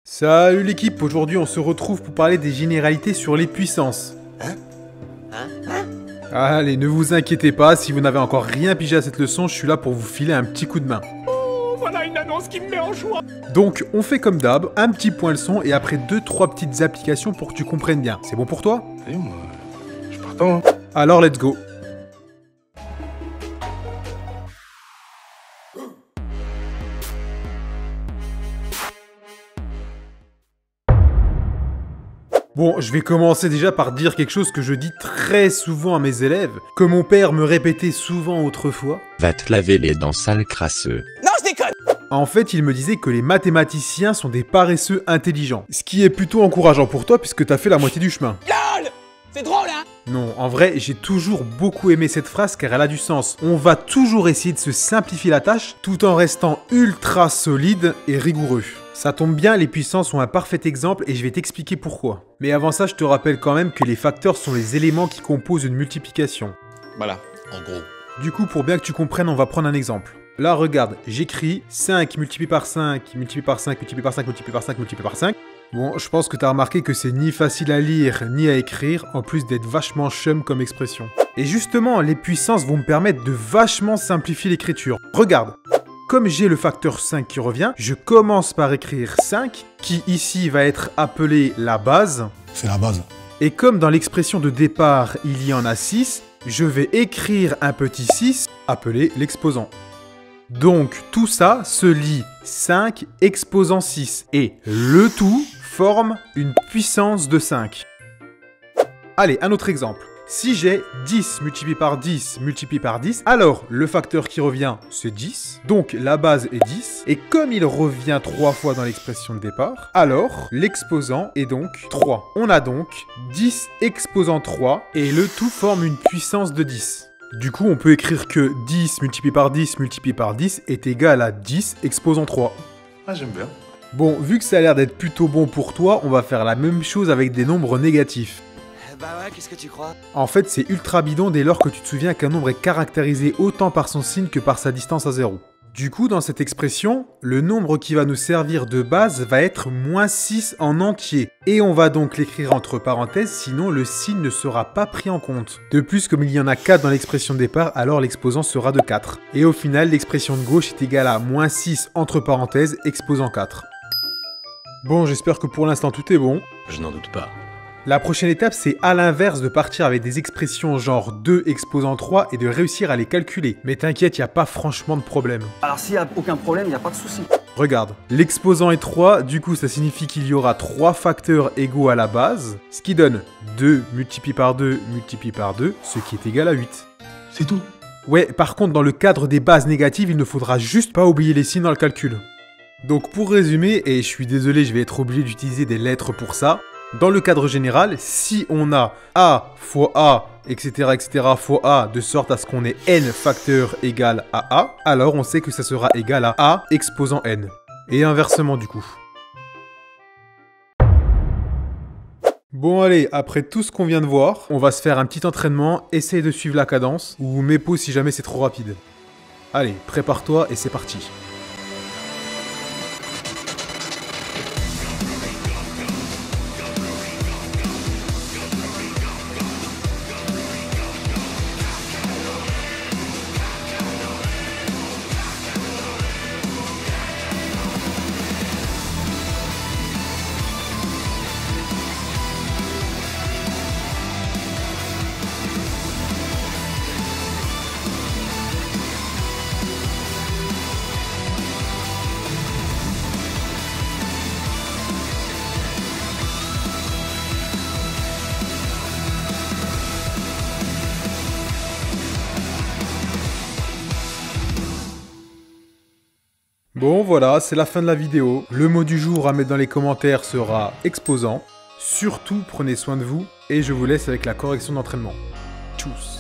Salut l'équipe, aujourd'hui on se retrouve pour parler des généralités sur les puissances. Allez, ne vous inquiétez pas, si vous n'avez encore rien pigé à cette leçon, je suis là pour vous filer un petit coup de main. Oh, voilà une annonce qui me met en joie. Donc, on fait comme d'hab, un petit point leçon et après 2-3 petites applications pour que tu comprennes bien. C'est bon pour toi? Salut, moi, je suis partant. Alors, let's go. Bon, je vais commencer déjà par dire quelque chose que je dis très souvent à mes élèves, que mon père me répétait souvent autrefois. Va te laver les dents, sale crasseux. Non, je déconne. En fait, il me disait que les mathématiciens sont des paresseux intelligents. Ce qui est plutôt encourageant pour toi puisque t'as fait la moitié du chemin. LOL. C'est drôle, hein? Non, en vrai, j'ai toujours beaucoup aimé cette phrase car elle a du sens. On va toujours essayer de se simplifier la tâche tout en restant ultra solide et rigoureux. Ça tombe bien, les puissances sont un parfait exemple et je vais t'expliquer pourquoi. Mais avant ça, je te rappelle quand même que les facteurs sont les éléments qui composent une multiplication. Voilà, en gros. Du coup, pour bien que tu comprennes, on va prendre un exemple. Là, regarde, j'écris 5 multiplié par 5, multiplié par 5, multiplié par 5, multiplié par 5, multiplié par 5. Bon, je pense que t'as remarqué que c'est ni facile à lire, ni à écrire, en plus d'être vachement chum comme expression. Et justement, les puissances vont me permettre de vachement simplifier l'écriture. Regarde, comme j'ai le facteur 5 qui revient, je commence par écrire 5, qui ici va être appelé la base. C'est la base. Et comme dans l'expression de départ, il y en a 6, je vais écrire un petit 6, appelé l'exposant. Donc, tout ça se lit 5 exposant 6. Et le tout forme une puissance de 5. Allez, un autre exemple. Si j'ai 10 multiplié par 10 multiplié par 10, alors le facteur qui revient, c'est 10. Donc, la base est 10. Et comme il revient 3 fois dans l'expression de départ, alors l'exposant est donc 3. On a donc 10 exposant 3 et le tout forme une puissance de 10. Du coup, on peut écrire que 10 multiplié par 10 multiplié par 10 est égal à 10 exposant 3. Ah, j'aime bien. Bon, vu que ça a l'air d'être plutôt bon pour toi, on va faire la même chose avec des nombres négatifs. Bah ouais, qu'est-ce que tu crois? En fait, c'est ultra bidon dès lors que tu te souviens qu'un nombre est caractérisé autant par son signe que par sa distance à 0. Du coup, dans cette expression, le nombre qui va nous servir de base va être moins 6 en entier. Et on va donc l'écrire entre parenthèses, sinon le signe ne sera pas pris en compte. De plus, comme il y en a 4 dans l'expression de départ, alors l'exposant sera de 4. Et au final, l'expression de gauche est égale à moins 6 entre parenthèses, exposant 4. Bon, j'espère que pour l'instant tout est bon. Je n'en doute pas. La prochaine étape, c'est à l'inverse de partir avec des expressions genre 2 exposant 3 et de réussir à les calculer. Mais t'inquiète, il n'y a pas franchement de problème. Alors s'il n'y a aucun problème, il n'y a pas de souci. Regarde, l'exposant est 3, du coup ça signifie qu'il y aura 3 facteurs égaux à la base, ce qui donne 2 multiplié par 2 multiplié par 2, ce qui est égal à 8. C'est tout. Ouais, par contre dans le cadre des bases négatives, il ne faudra juste pas oublier les signes dans le calcul. Donc pour résumer, et je suis désolé, je vais être obligé d'utiliser des lettres pour ça, dans le cadre général, si on a A fois A, etc. fois A, de sorte à ce qu'on ait N facteurs égal à A, alors on sait que ça sera égal à A exposant N. Et inversement du coup. Bon allez, après tout ce qu'on vient de voir, on va se faire un petit entraînement, essaye de suivre la cadence, ou mets pause si jamais c'est trop rapide. Allez, prépare-toi et c'est parti. Bon voilà, c'est la fin de la vidéo. Le mot du jour à mettre dans les commentaires sera exposant. Surtout, prenez soin de vous et je vous laisse avec la correction d'entraînement. Tchuss.